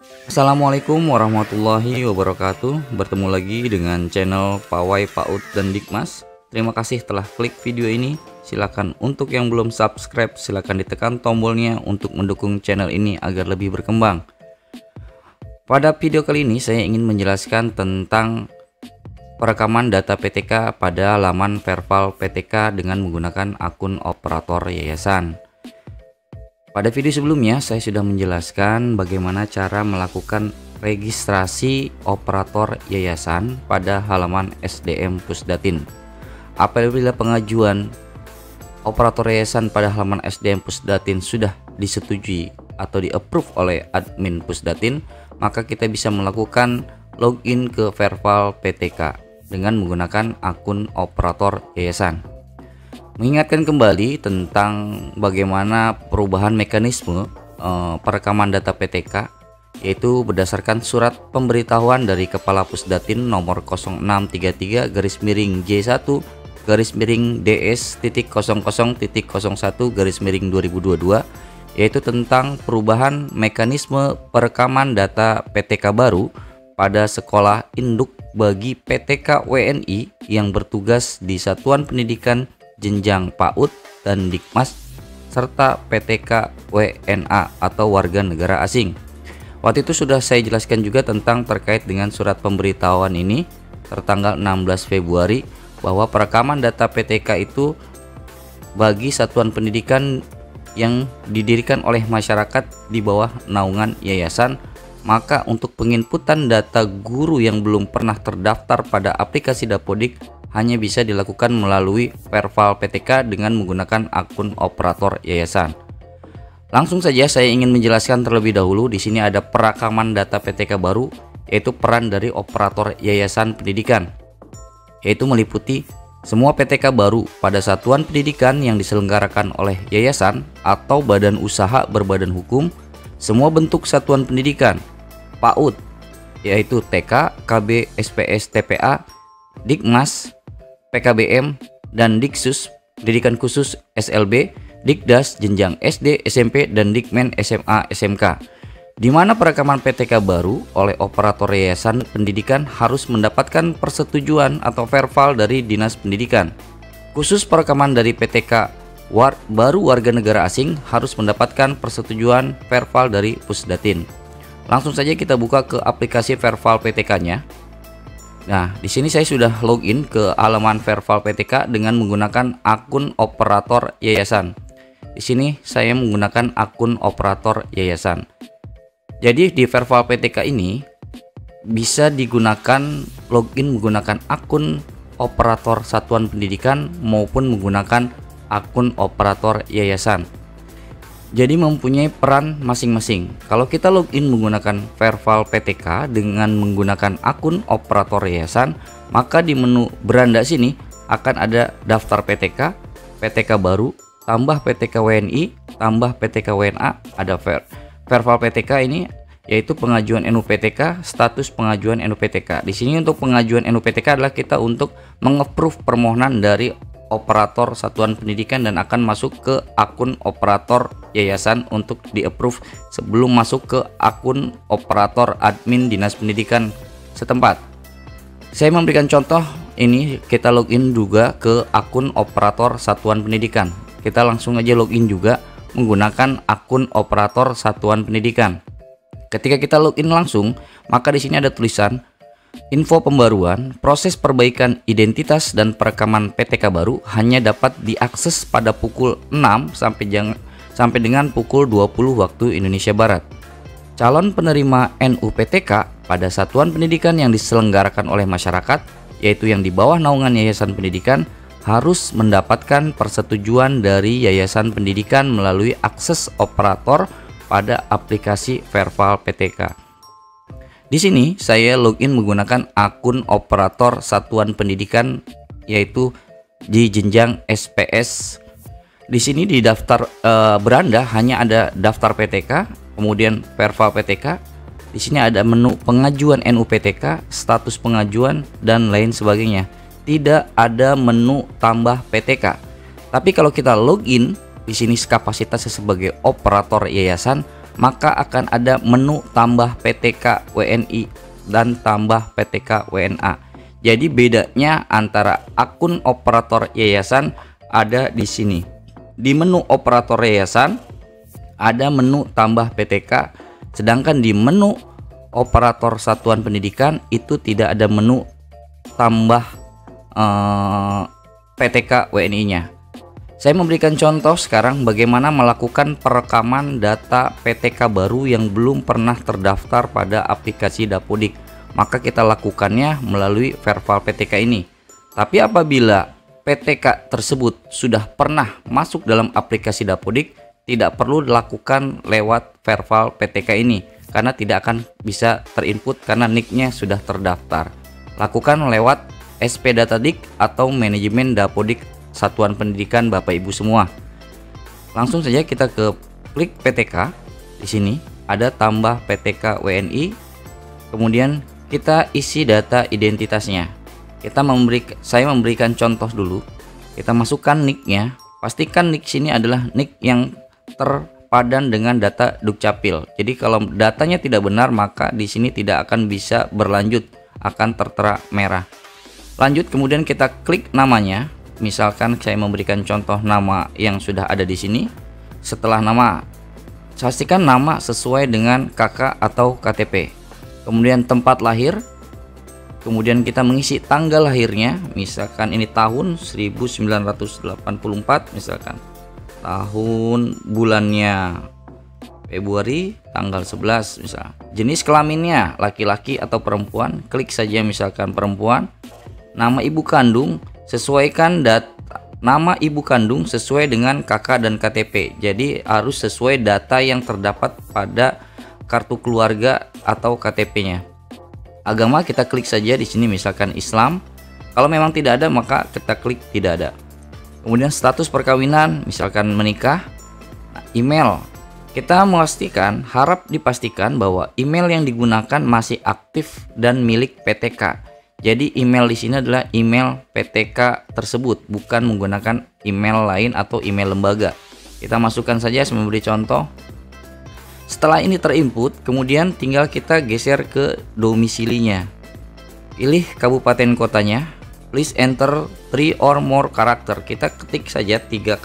Assalamualaikum warahmatullahi wabarakatuh. Bertemu lagi dengan channel Pawai PAUD dan Dikmas. Terima kasih telah klik video ini. Silakan untuk yang belum subscribe, silakan ditekan tombolnya untuk mendukung channel ini agar lebih berkembang. Pada video kali ini saya ingin menjelaskan tentang perekaman data PTK pada laman Verval PTK dengan menggunakan akun operator yayasan. Pada video sebelumnya saya sudah menjelaskan bagaimana cara melakukan registrasi operator yayasan pada halaman SDM Pusdatin. Apabila pengajuan operator yayasan pada halaman SDM Pusdatin sudah disetujui atau di-approve oleh admin Pusdatin, maka kita bisa melakukan login ke Verval PTK dengan menggunakan akun operator yayasan. Mengingatkan kembali tentang bagaimana perubahan mekanisme perekaman data PTK, yaitu berdasarkan surat pemberitahuan dari Kepala Pusdatin nomor 0633-DS.00.01/2022, yaitu tentang perubahan mekanisme perekaman data PTK baru pada sekolah induk bagi PTK WNI yang bertugas di Satuan Pendidikan Jenjang PAUD dan Dikmas serta PTK WNA atau warga negara asing. Waktu itu sudah saya jelaskan juga tentang terkait dengan surat pemberitahuan ini tertanggal 16 Februari bahwa perekaman data PTK itu bagi satuan pendidikan yang didirikan oleh masyarakat di bawah naungan yayasan, maka untuk penginputan data guru yang belum pernah terdaftar pada aplikasi Dapodik hanya bisa dilakukan melalui Verval PTK dengan menggunakan akun operator yayasan. Langsung saja saya ingin menjelaskan terlebih dahulu. Di sini ada perekaman data PTK baru, yaitu peran dari operator yayasan pendidikan, yaitu meliputi semua PTK baru pada satuan pendidikan yang diselenggarakan oleh yayasan atau badan usaha berbadan hukum, semua bentuk satuan pendidikan PAUD, yaitu TK, KB, SPS, TPA, Dikmas, PKBM, dan Diksus, Pendidikan Khusus SLB, Dikdas, Jenjang SD, SMP, dan Dikmen SMA, SMK. Di mana perekaman PTK baru oleh operator yayasan pendidikan harus mendapatkan persetujuan atau verval dari Dinas Pendidikan. Khusus perekaman dari PTK baru warga negara asing harus mendapatkan persetujuan verval dari Pusdatin. Langsung saja kita buka ke aplikasi Verval PTK-nya. Nah, di sini saya sudah login ke halaman Verval PTK dengan menggunakan akun operator yayasan. Di sini saya menggunakan akun operator yayasan. Jadi di Verval PTK ini bisa digunakan login menggunakan akun operator satuan pendidikan maupun menggunakan akun operator yayasan. Jadi mempunyai peran masing-masing. Kalau kita login menggunakan Verval PTK dengan menggunakan akun operator yayasan, maka di menu beranda sini akan ada daftar PTK, PTK baru, tambah PTK WNI, tambah PTK WNA, ada Verval PTK ini yaitu pengajuan NUPTK, status pengajuan NUPTK. Di sini untuk pengajuan NUPTK adalah kita untuk meng-approve permohonan dari operator satuan pendidikan dan akan masuk ke akun operator yayasan untuk di-approve sebelum masuk ke akun operator admin Dinas Pendidikan setempat. Saya memberikan contoh ini, kita login juga ke akun operator satuan pendidikan. Kita langsung aja login juga menggunakan akun operator satuan pendidikan. Ketika kita login langsung, maka di sini ada tulisan info pembaruan, proses perbaikan identitas dan perekaman PTK baru hanya dapat diakses pada pukul 6 sampai dengan pukul 20 waktu Indonesia Barat. Calon penerima NUPTK pada satuan pendidikan yang diselenggarakan oleh masyarakat, yaitu yang di bawah naungan yayasan pendidikan, harus mendapatkan persetujuan dari yayasan pendidikan melalui akses operator pada aplikasi Verval PTK. Di sini saya login menggunakan akun operator satuan pendidikan, yaitu di jenjang SPS. Di sini di daftar beranda hanya ada daftar PTK, kemudian Verval PTK. Di sini ada menu pengajuan NUPTK, status pengajuan, dan lain sebagainya. Tidak ada menu tambah PTK. Tapi kalau kita login di sini kapasitasnya sebagai operator yayasan, maka akan ada menu tambah PTK WNI dan tambah PTK WNA. Jadi bedanya antara akun operator yayasan ada di sini. Di menu operator yayasan ada menu tambah PTK, sedangkan di menu operator satuan pendidikan itu tidak ada menu tambah PTK WNI-nya. Saya memberikan contoh sekarang bagaimana melakukan perekaman data PTK baru yang belum pernah terdaftar pada aplikasi Dapodik. Maka kita lakukannya melalui Verval PTK ini. Tapi apabila PTK tersebut sudah pernah masuk dalam aplikasi Dapodik, tidak perlu dilakukan lewat Verval PTK ini karena tidak akan bisa terinput karena nicknya sudah terdaftar. Lakukan lewat SP Datadik atau manajemen Dapodik Satuan Pendidikan Bapak Ibu semua. Langsung saja kita ke klik PTK. Di sini ada tambah PTK WNI. Kemudian kita isi data identitasnya. Saya memberikan contoh dulu. Kita masukkan nicknya. Pastikan nick sini adalah nick yang terpadan dengan data Dukcapil. Jadi kalau datanya tidak benar maka di sini tidak akan bisa berlanjut, akan tertera merah. Lanjut, kemudian kita klik namanya. Misalkan saya memberikan contoh nama yang sudah ada di sini. Setelah nama, pastikan nama sesuai dengan KK atau KTP. Kemudian tempat lahir. Kemudian kita mengisi tanggal lahirnya. Misalkan ini tahun 1984 misalkan. Tahun bulannya Februari tanggal 11 misal. Jenis kelaminnya laki-laki atau perempuan. Klik saja misalkan perempuan. Nama ibu kandung, sesuaikan nama ibu kandung sesuai dengan KK dan KTP. Jadi harus sesuai data yang terdapat pada kartu keluarga atau KTP-nya. Agama kita klik saja di sini misalkan Islam. Kalau memang tidak ada maka kita klik tidak ada. Kemudian status perkawinan misalkan menikah. Nah, email kita harap dipastikan bahwa email yang digunakan masih aktif dan milik PTK. Jadi email di sini adalah email PTK tersebut, bukan menggunakan email lain atau email lembaga. Kita masukkan saja memberi contoh. Setelah ini terinput, kemudian tinggal kita geser ke domisilinya. Pilih kabupaten kotanya. Please enter 3 or more karakter. Kita ketik saja 3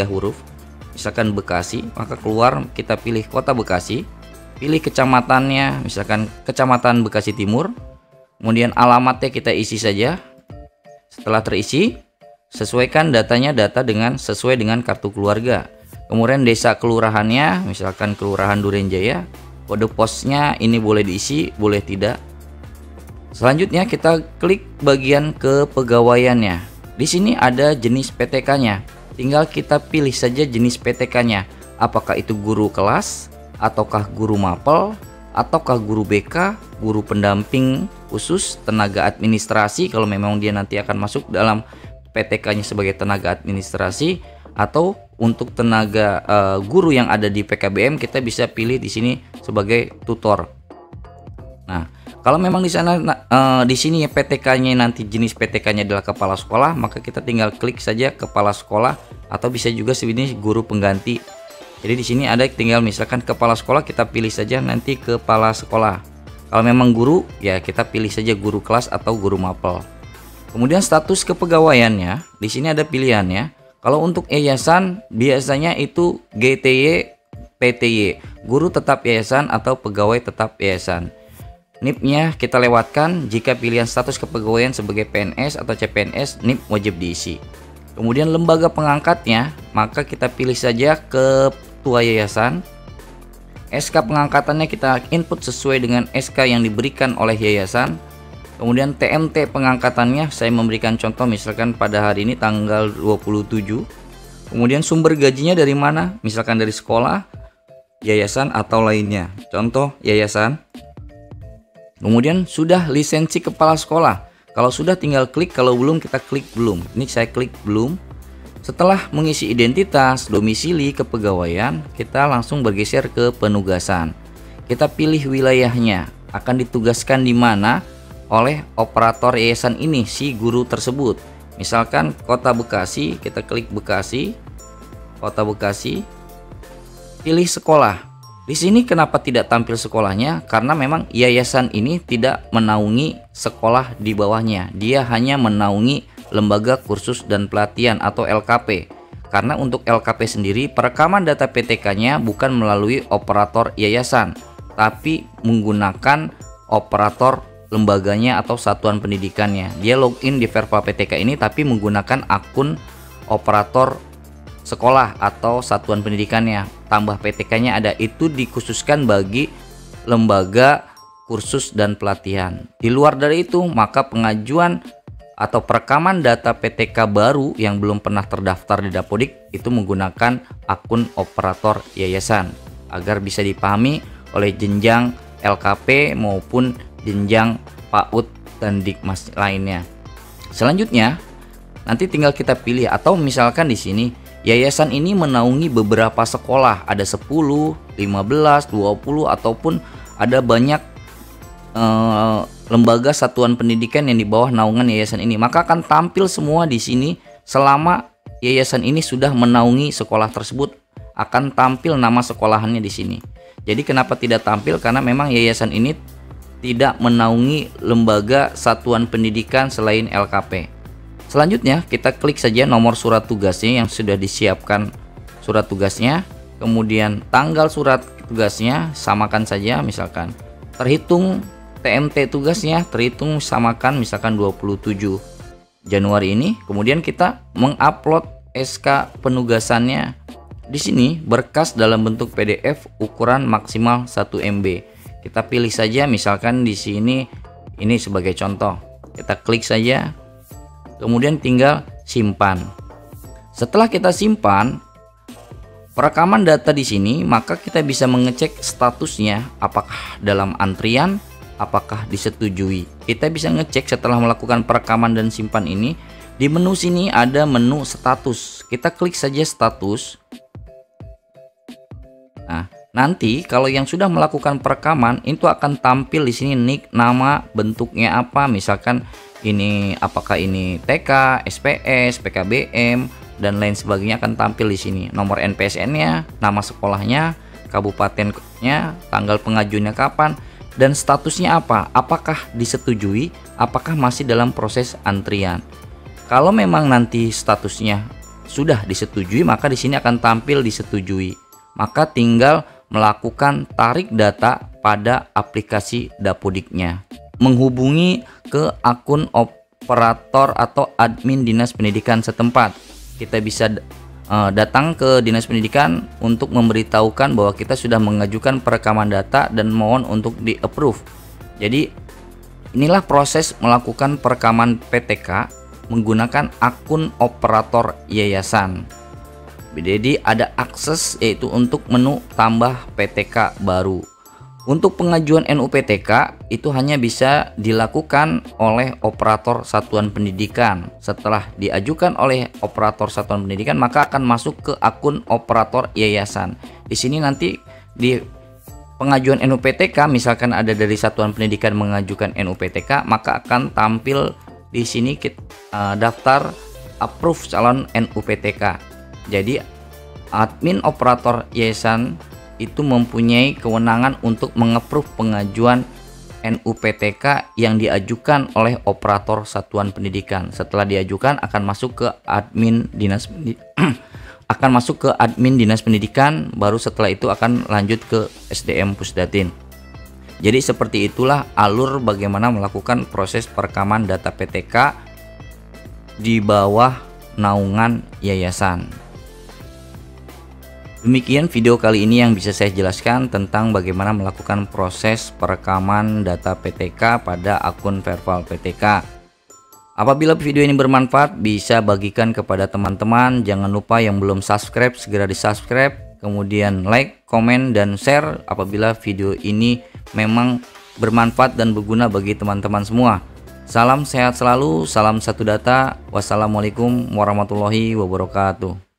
huruf. Misalkan Bekasi, maka keluar kita pilih kota Bekasi. Pilih kecamatannya, misalkan Kecamatan Bekasi Timur. Kemudian alamatnya kita isi saja. Setelah terisi, sesuaikan datanya sesuai dengan kartu keluarga. Kemudian desa kelurahannya, misalkan Kelurahan Durenjaya. Kode posnya ini boleh diisi, boleh tidak. Selanjutnya kita klik bagian kepegawaiannya. Di sini ada jenis PTK-nya. Tinggal kita pilih saja jenis PTK-nya. Apakah itu guru kelas, ataukah guru mapel, ataukah guru BK, guru pendamping khusus, tenaga administrasi kalau memang dia nanti akan masuk dalam PTK-nya sebagai tenaga administrasi, atau untuk tenaga guru yang ada di PKBM kita bisa pilih di sini sebagai tutor. Nah, kalau memang di sana di sini ya PTK-nya nanti jenis PTK-nya adalah kepala sekolah, maka kita tinggal klik saja kepala sekolah atau bisa juga sebenarnya guru pengganti. Jadi di sini ada tinggal misalkan kepala sekolah kita pilih saja nanti kepala sekolah. Kalau memang guru ya kita pilih saja guru kelas atau guru mapel. Kemudian status kepegawaiannya, di sini ada pilihannya. Kalau untuk yayasan biasanya itu GTY, PTY, guru tetap yayasan atau pegawai tetap yayasan. NIP-nya kita lewatkan. Jika pilihan status kepegawaian sebagai PNS atau CPNS, NIP wajib diisi. Kemudian lembaga pengangkatnya, maka kita pilih saja ketua yayasan. SK pengangkatannya kita input sesuai dengan SK yang diberikan oleh yayasan. Kemudian TMT pengangkatannya saya memberikan contoh misalkan pada hari ini tanggal 27. Kemudian sumber gajinya dari mana? Misalkan dari sekolah, yayasan atau lainnya. Contoh yayasan. Kemudian sudah lisensi kepala sekolah. Kalau sudah tinggal klik, kalau belum kita klik belum. Ini saya klik belum. Setelah mengisi identitas, domisili, kepegawaian, kita langsung bergeser ke penugasan. Kita pilih wilayahnya, akan ditugaskan di mana oleh operator yayasan ini si guru tersebut. Misalkan Kota Bekasi, kita klik Bekasi, Kota Bekasi, pilih sekolah. Di sini kenapa tidak tampil sekolahnya? Karena memang yayasan ini tidak menaungi sekolah di bawahnya. Dia hanya menaungi lembaga kursus dan pelatihan atau LKP. Karena untuk LKP sendiri perekaman data PTK-nya bukan melalui operator yayasan, tapi menggunakan operator lembaganya atau satuan pendidikannya. Dia login di Verval PTK ini tapi menggunakan akun operator sekolah atau satuan pendidikannya. Tambah PTK-nya ada, itu dikhususkan bagi lembaga kursus dan pelatihan. Di luar dari itu, maka pengajuan atau perekaman data PTK baru yang belum pernah terdaftar di Dapodik itu menggunakan akun operator yayasan agar bisa dipahami oleh jenjang LKP maupun jenjang PAUD dan Dikmas lainnya. Selanjutnya nanti tinggal kita pilih, atau misalkan di sini yayasan ini menaungi beberapa sekolah, ada 10, 15, 20 ataupun ada banyak lembaga satuan pendidikan yang di bawah naungan yayasan ini, maka akan tampil semua di sini. Selama yayasan ini sudah menaungi sekolah tersebut, akan tampil nama sekolahannya di sini. Jadi kenapa tidak tampil? Karena memang yayasan ini tidak menaungi lembaga satuan pendidikan selain LKP. Selanjutnya kita klik saja nomor surat tugasnya yang sudah disiapkan surat tugasnya, kemudian tanggal surat tugasnya samakan saja, misalkan terhitung TMT tugasnya terhitung samakan misalkan 27 Januari ini. Kemudian kita mengupload SK penugasannya. Di sini berkas dalam bentuk PDF ukuran maksimal 1 MB. Kita pilih saja misalkan di sini ini sebagai contoh. Kita klik saja. Kemudian tinggal simpan. Setelah kita simpan perekaman data di sini, maka kita bisa mengecek statusnya apakah dalam antrian, apakah disetujui. Kita bisa ngecek setelah melakukan perekaman dan simpan ini. Di menu sini ada menu status. Kita klik saja status. Nah, nanti kalau yang sudah melakukan perekaman itu akan tampil di sini nick, nama, bentuknya apa, misalkan ini apakah ini TK, SPS, PKBM dan lain sebagainya akan tampil di sini. Nomor NPSN-nya, nama sekolahnya, kabupatennya, tanggal pengajuannya kapan, dan statusnya apa, apakah disetujui, apakah masih dalam proses antrian. Kalau memang nanti statusnya sudah disetujui, maka di sini akan tampil disetujui. Maka tinggal melakukan tarik data pada aplikasi Dapodiknya, menghubungi ke akun operator atau admin Dinas Pendidikan setempat. Kita bisa datang ke Dinas Pendidikan untuk memberitahukan bahwa kita sudah mengajukan perekaman data dan mohon untuk di-approve. Jadi inilah proses melakukan perekaman PTK menggunakan akun operator yayasan. Jadi ada akses yaitu untuk menu tambah PTK baru. Untuk pengajuan NUPTK itu hanya bisa dilakukan oleh operator satuan pendidikan. Setelah diajukan oleh operator satuan pendidikan, maka akan masuk ke akun operator yayasan. Di sini nanti di pengajuan NUPTK, misalkan ada dari satuan pendidikan mengajukan NUPTK, maka akan tampil di sini daftar approve calon NUPTK. Jadi admin operator yayasan itu mempunyai kewenangan untuk mengapprove pengajuan NUPTK yang diajukan oleh operator satuan pendidikan. Setelah diajukan akan masuk ke admin dinas dinas pendidikan, baru setelah itu akan lanjut ke SDM Pusdatin. Jadi seperti itulah alur bagaimana melakukan proses perekaman data PTK di bawah naungan yayasan. Demikian video kali ini yang bisa saya jelaskan tentang bagaimana melakukan proses perekaman data PTK pada akun Verval PTK. Apabila video ini bermanfaat, bisa bagikan kepada teman-teman. Jangan lupa yang belum subscribe segera di subscribe, kemudian like, komen, dan share apabila video ini memang bermanfaat dan berguna bagi teman-teman semua. Salam sehat selalu, salam satu data. Wassalamualaikum warahmatullahi wabarakatuh.